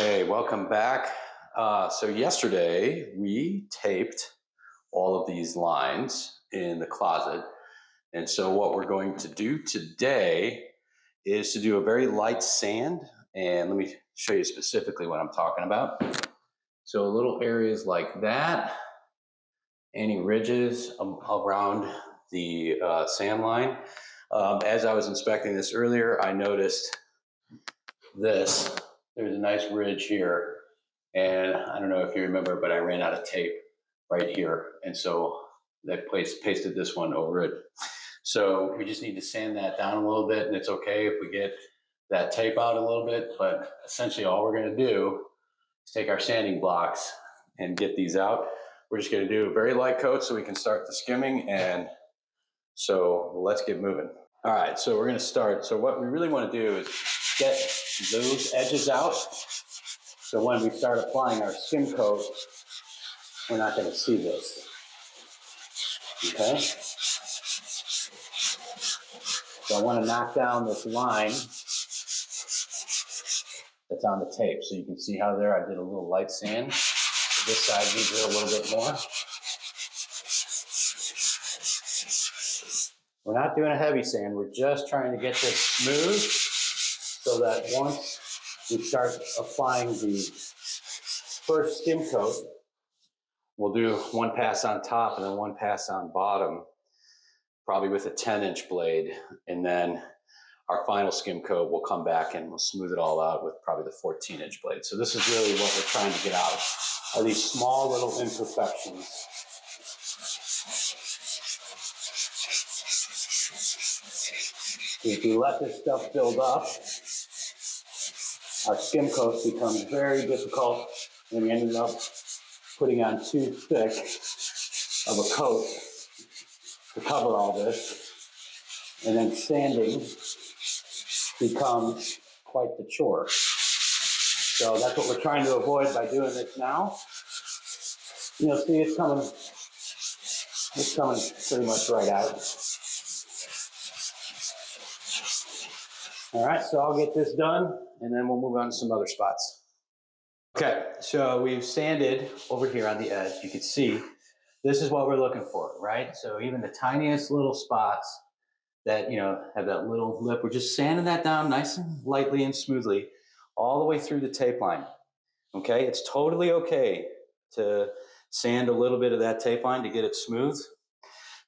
Hey, welcome back. So yesterday we taped all of these lines in the closet. And so what we're going to do today is to do a very light sand. And let me show you specifically what I'm talking about. So little areas like that, any ridges around the sand line. As I was inspecting this earlier, I noticed this. There's a nice ridge here. And I don't know if you remember, but I ran out of tape right here. And so that pasted this one over it. So we just need to sand that down a little bit, and it's okay if we get that tape out a little bit, but essentially all we're gonna do is take our sanding blocks and get these out. We're just gonna do a very light coat so we can start the skimming, and so let's get moving. All right, so we're gonna start. So what we really wanna do is get those edges out. So when we start applying our skim coat, we're not going to see this, okay? So I want to knock down this line that's on the tape. So you can see how there I did a little light sand. This side needs it a little bit more. We're not doing a heavy sand. We're just trying to get this smooth so that once we start applying the first skim coat, we'll do one pass on top and then one pass on bottom, probably with a 10-inch blade. And then our final skim coat will come back and we'll smooth it all out with probably the 14-inch blade. So this is really what we're trying to get out, are these small little imperfections. If you let this stuff build up, our skim coats become very difficult, and we ended up putting on too thick of a coat to cover all this. And then sanding becomes quite the chore. So that's what we're trying to avoid by doing this now. You'll see it's coming pretty much right out. All right, so I'll get this done and then we'll move on to some other spots. Okay, so we've sanded over here on the edge. You can see this is what we're looking for, right? So even the tiniest little spots that, you know, have that little lip, we're just sanding that down nice and lightly and smoothly all the way through the tape line. Okay, it's totally okay to sand a little bit of that tape line to get it smooth.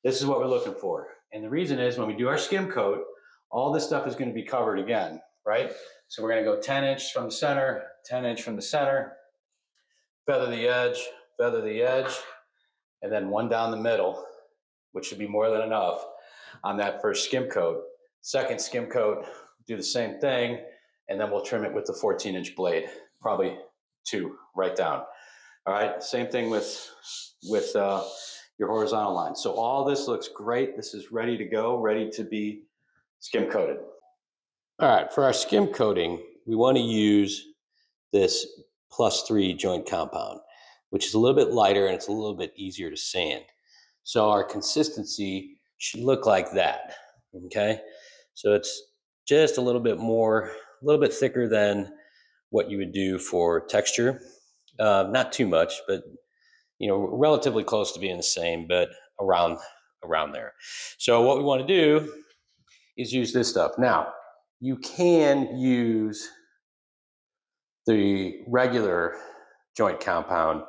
This is what we're looking for. And the reason is when we do our skim coat, all this stuff is going to be covered again, right? So we're going to go 10-inch from the center, 10-inch from the center, feather the edge, and then one down the middle, which should be more than enough on that first skim coat. Second skim coat, do the same thing, and then we'll trim it with the 14-inch blade, probably 2 right down. All right, same thing with your horizontal line. So all this looks great. This is ready to go, ready to be skim coated. All right, for our skim coating, we want to use this +3 joint compound, which is a little bit lighter and it's a little bit easier to sand. So our consistency should look like that, okay? So it's just a little bit more, a little bit thicker than what you would do for texture. Not too much, but you know, relatively close to being the same, but around there. So what we want to do is use this stuff. Now, you can use the regular joint compound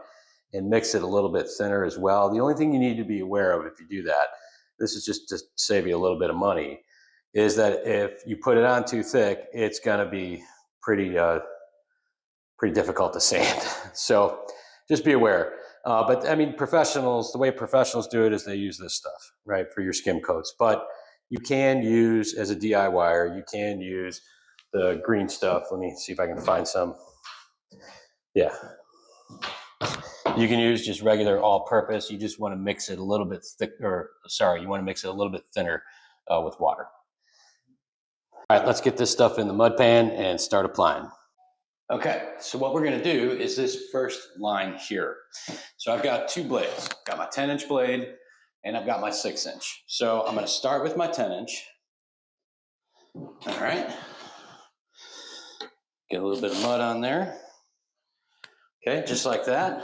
and mix it a little bit thinner as well. The only thing you need to be aware of if you do that, this is just to save you a little bit of money, is that if you put it on too thick, it's going to be pretty difficult to sand. So just be aware. But I mean, professionals, the way professionals do it is they use this stuff, right, for your skim coats. But you can use, as a DIYer, you can use the green stuff. Let me see if I can find some. Yeah. You can use just regular all-purpose. You just want to mix it a little bit thicker, you want to mix it a little bit thinner with water. All right, let's get this stuff in the mud pan and start applying. Okay, so what we're gonna do is this first line here. So I've got 2 blades. I've got my 10-inch blade and I've got my 6-inch. So I'm gonna start with my 10-inch. All right. Get a little bit of mud on there. Okay, just like that.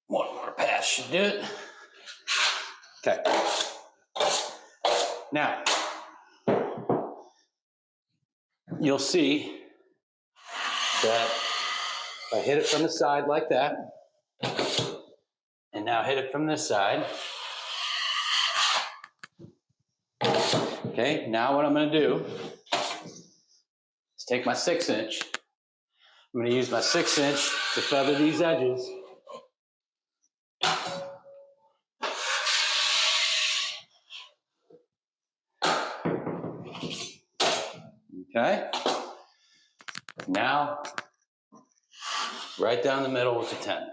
One more pass should do it. Okay. Now, you'll see that if I hit it from the side like that, and now hit it from this side. Okay, now what I'm going to do is take my 6-inch. I'm going to use my 6-inch to feather these edges. Okay. Now, right down the middle with the 10.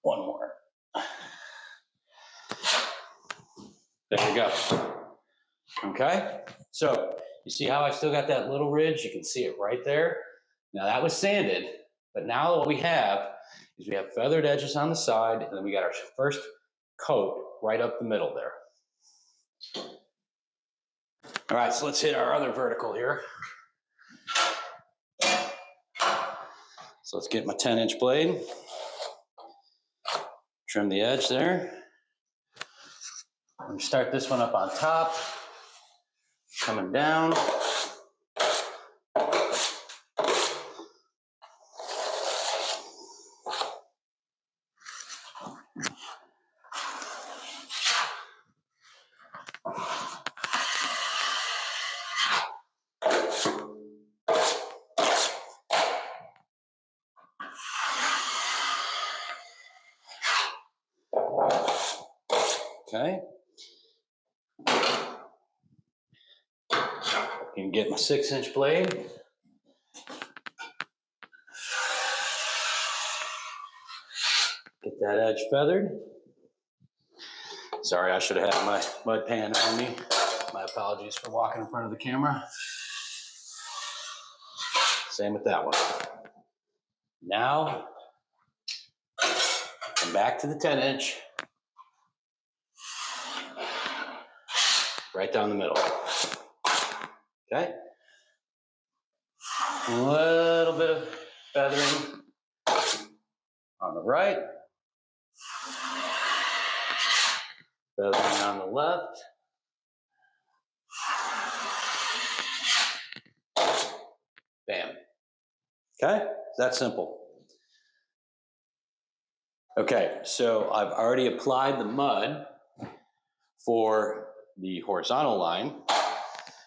One more. There we go. Okay. So you see how I still got that little ridge? You can see it right there. Now that was sanded, but now what we have is we have feathered edges on the side, and then we got our first coat right up the middle there. All right, so let's hit our other vertical here. So let's get my 10-inch blade, trim the edge there. I'm gonna start this one up on top, coming down. Okay. I can get my 6-inch blade. Get that edge feathered. Sorry, I should have had my mud pan on me. My apologies for walking in front of the camera. Same with that one. Now, come back to the 10-inch. Right down the middle. Okay. A little bit of feathering on the right. Feathering on the left. Bam. Okay, it's that simple. Okay, so I've already applied the mud for the horizontal line.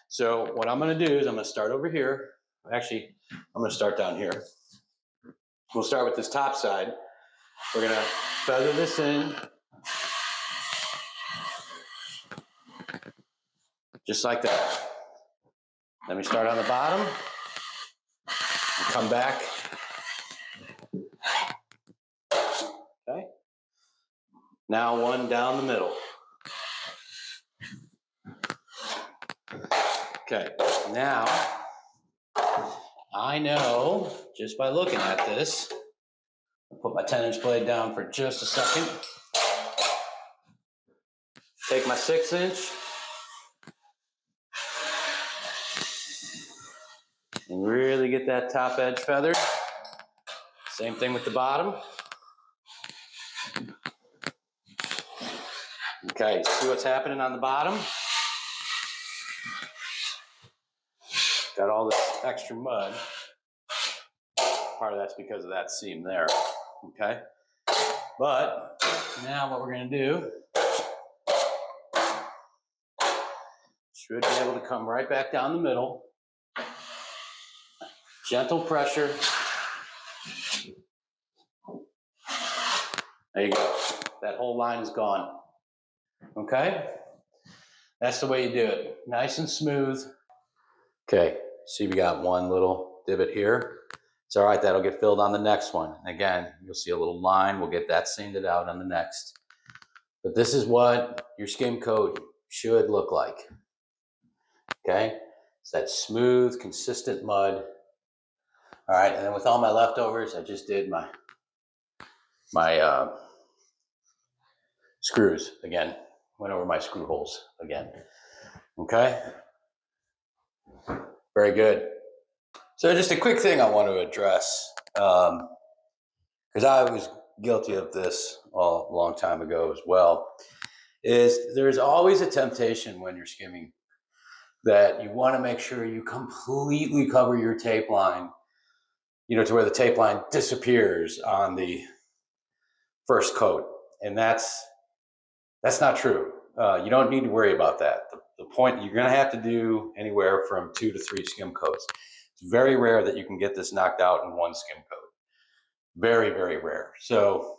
So what I'm going to do is I'm going to start over here. Actually, I'm going to start down here. We'll start with this top side. We're going to feather this in just like that. Let me start on the bottom and come back. Okay. Now one down the middle. Okay, now I know just by looking at this, I'll put my 10-inch blade down for just a second. Take my 6-inch and really get that top edge feathered. Same thing with the bottom. Okay, see what's happening on the bottom? Got all this extra mud. Part of that's because of that seam there, okay? But now what we're gonna do, should be able to come right back down the middle. Gentle pressure. There you go. That whole line is gone. Okay? That's the way you do it. Nice and smooth. Okay, see we got one little divot here. It's all right, that'll get filled on the next one. Again, you'll see a little line, we'll get that sanded out on the next. But this is what your skim coat should look like, okay? It's that smooth, consistent mud. All right, and then with all my leftovers, I just did my screws again. Went over my screw holes again, okay? Very good. So just a quick thing I want to address, because I was guilty of this a long time ago as well, is there's always a temptation when you're skimming that you want to make sure you completely cover your tape line, you know, to where the tape line disappears on the first coat. And that's not true. You don't need to worry about that. The point, you're going to have to do anywhere from 2 to 3 skim coats. It's very rare that you can get this knocked out in one skim coat. Very, very rare. So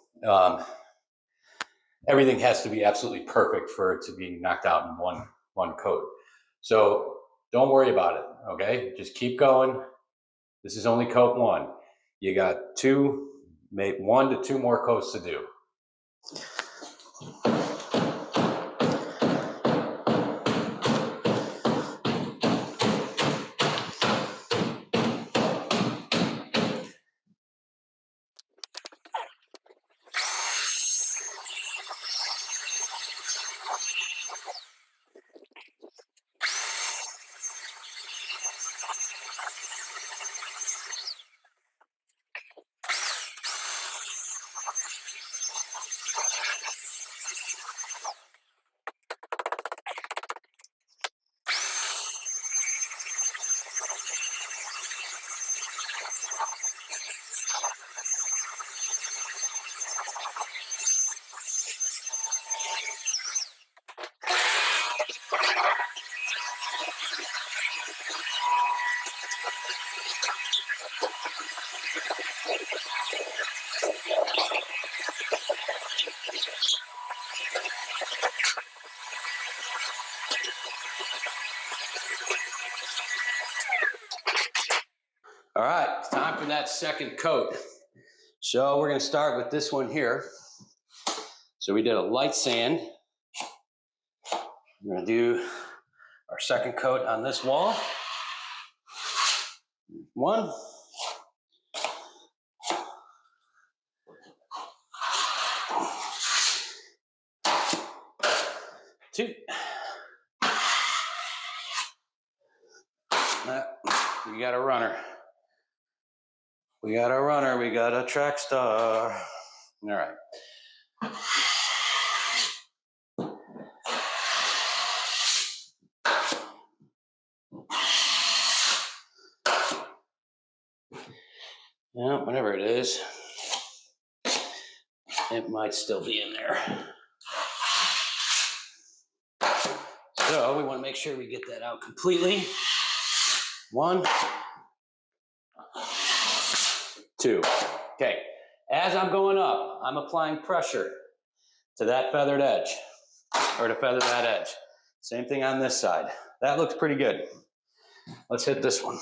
everything has to be absolutely perfect for it to be knocked out in one coat. So don't worry about it, okay? Just keep going. This is only coat 1. You got 1 to 2 more coats to do. All right, it's time for that second coat. So we're going to start with this one here. So we did a light sand. We're going to do our second coat on this wall. 1. 2. We got a runner. We got a runner. We got a track star. All right. Yeah, whatever it is, it might still be in there. So we want to make sure we get that out completely. 1, 2. Okay, as I'm going up, I'm applying pressure to that feathered edge, or to feather that edge. Same thing on this side. That looks pretty good. Let's hit this one.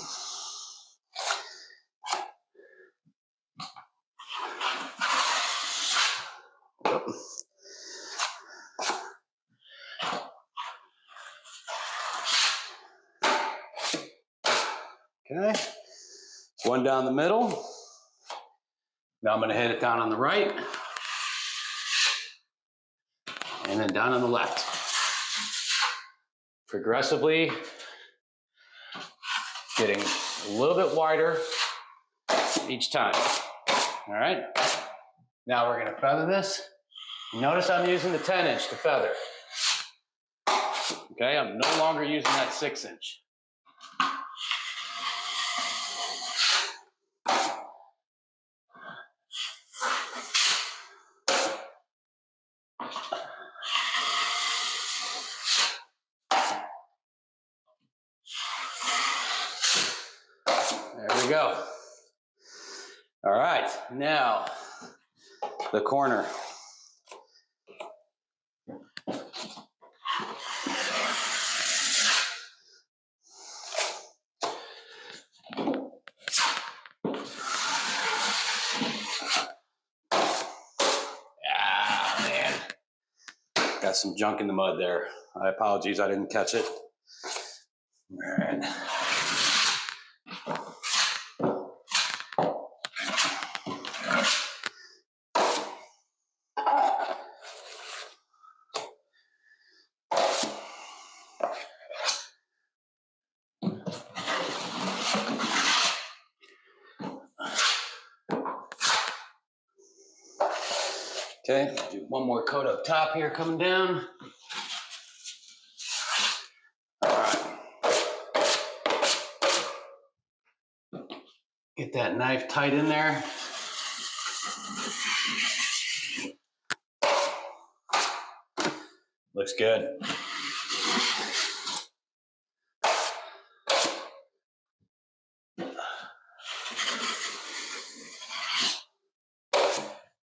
Okay, one down the middle. Now I'm going to hit it down on the right, and then down on the left. Progressively getting a little bit wider each time. All right, now we're going to feather this. Notice I'm using the 10-inch to feather. Okay, I'm no longer using that 6-inch. There we go. All right, now the corner. got some junk in the mud there. I apologize, I didn't catch it. All right. Okay, do one more coat up top here coming down. All right. Get that knife tight in there. Looks good.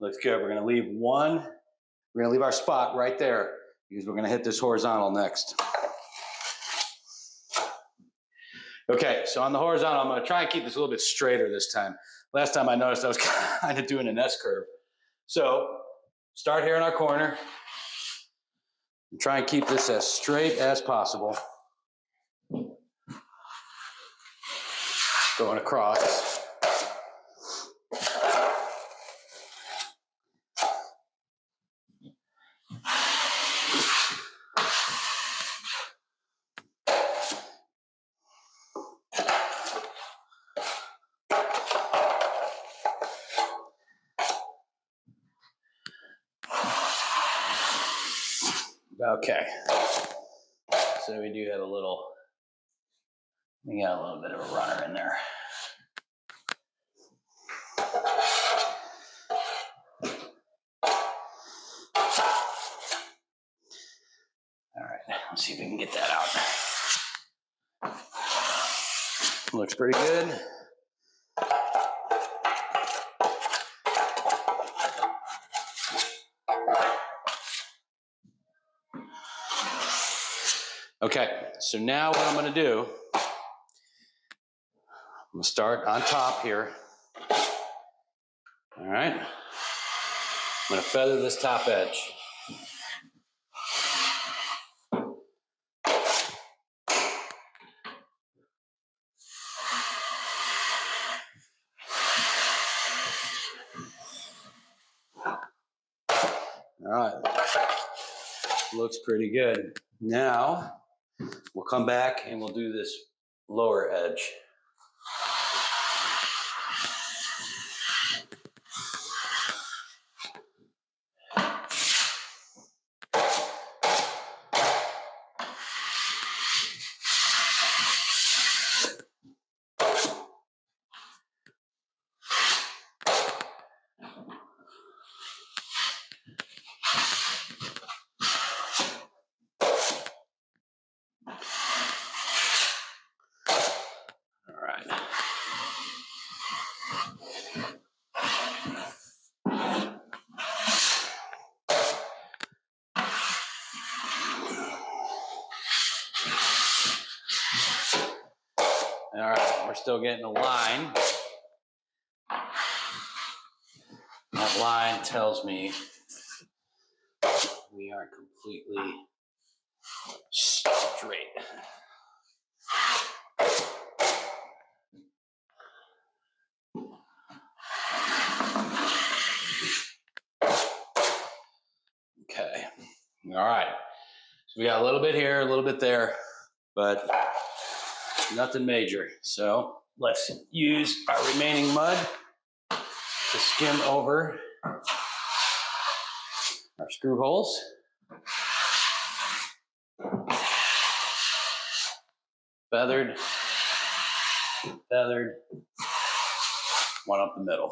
Looks good. We're gonna leave our spot right there because we're gonna hit this horizontal next. Okay, so on the horizontal, I'm gonna try and keep this a little bit straighter this time. Last time I noticed I was kind of doing an S-curve. So start here in our corner and try and keep this as straight as possible. Going across. Okay, so we do have we got a little bit of a runner in there. All right, let's see if we can get that out. Looks pretty good. Okay, so now what I'm gonna do, I'm gonna start on top here. All right, I'm gonna feather this top edge. All right, looks pretty good. Now, we'll come back and we'll do this lower edge. All right, we're still getting a line. That line tells me we aren't completely straight. Okay, all right. So we got a little bit here, a little bit there, but nothing major. So let's use our remaining mud to skim over our screw holes. Feathered, feathered, one up the middle.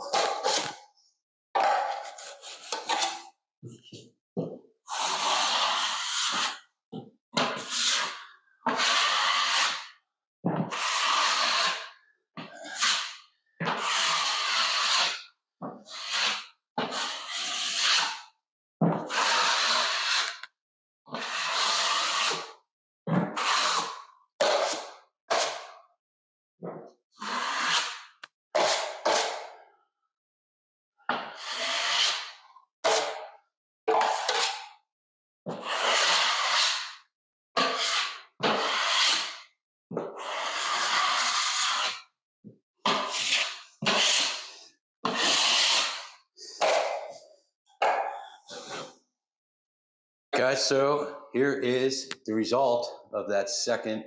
Guys, so here is the result of that second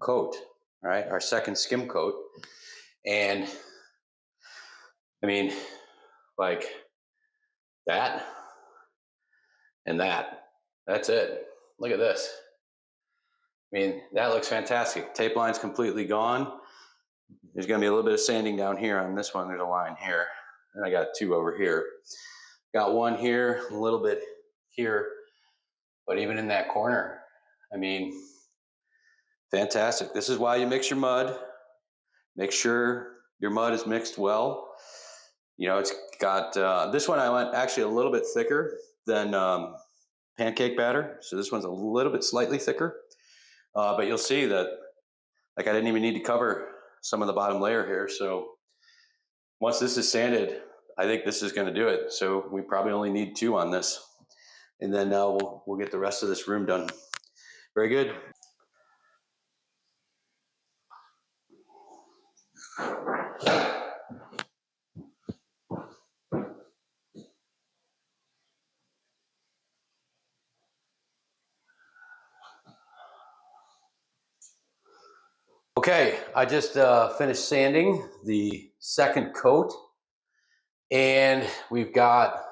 coat, all right, our second skim coat. And I mean, like that and that's it. Look at this. I mean, that looks fantastic. Tape line's completely gone. There's gonna be a little bit of sanding down here on this one. There's a line here. And I got two over here. Got one here, a little bit here, but even in that corner, I mean, fantastic. This is why you mix your mud. Make sure your mud is mixed well. You know, it's got, this one I went actually a little bit thicker than pancake batter. So this one's a little bit slightly thicker, but you'll see that like I didn't even need to cover some of the bottom layer here. So once this is sanded, I think this is going to do it. So we probably only need 2 on this. And then we'll get the rest of this room done. Very good. Okay, I just finished sanding the second coat, and we've got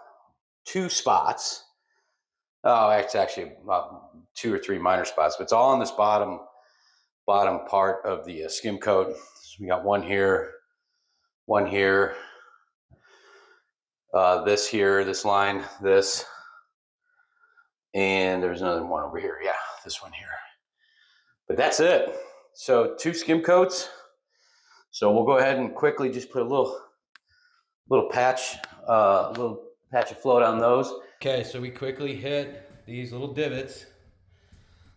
2 spots. Oh, it's actually 2 or 3 minor spots, but it's all on this bottom part of the skim coat. So we got one here, this here, this line, this, and there's another one over here. Yeah, this one here. But that's it. So 2 skim coats. So we'll go ahead and quickly just put a little patch of float on those. Okay, so we quickly hit these little divots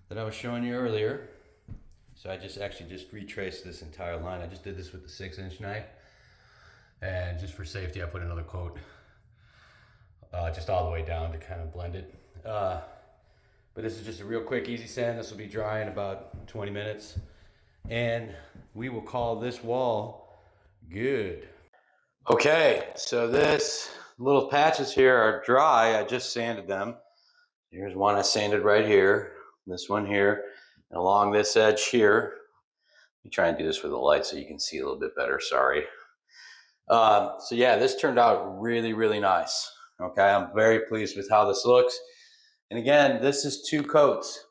that I was showing you earlier. So I just retraced this entire line. I just did this with the 6-inch knife. And just for safety, I put another coat just all the way down to kind of blend it. But this is just a real quick, easy sand. This will be dry in about 20 minutes. And we will call this wall good. Okay, so this little patches here are dry. I just sanded them. Here's one I sanded right here. This one here. And along this edge here. Let me try and do this with the light so you can see a little bit better, sorry. So yeah, this turned out really, really nice. Okay, I'm very pleased with how this looks. And again, this is 2 coats.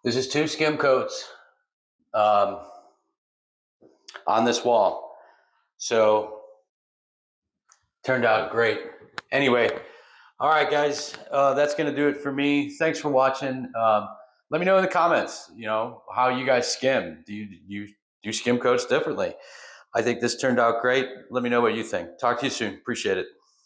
This is 2 skim coats on this wall. So turned out great. Anyway, all right, guys, that's going to do it for me. Thanks for watching. Let me know in the comments, you know, how you guys skim. Do you do skim coats differently? I think this turned out great. Let me know what you think. Talk to you soon. Appreciate it.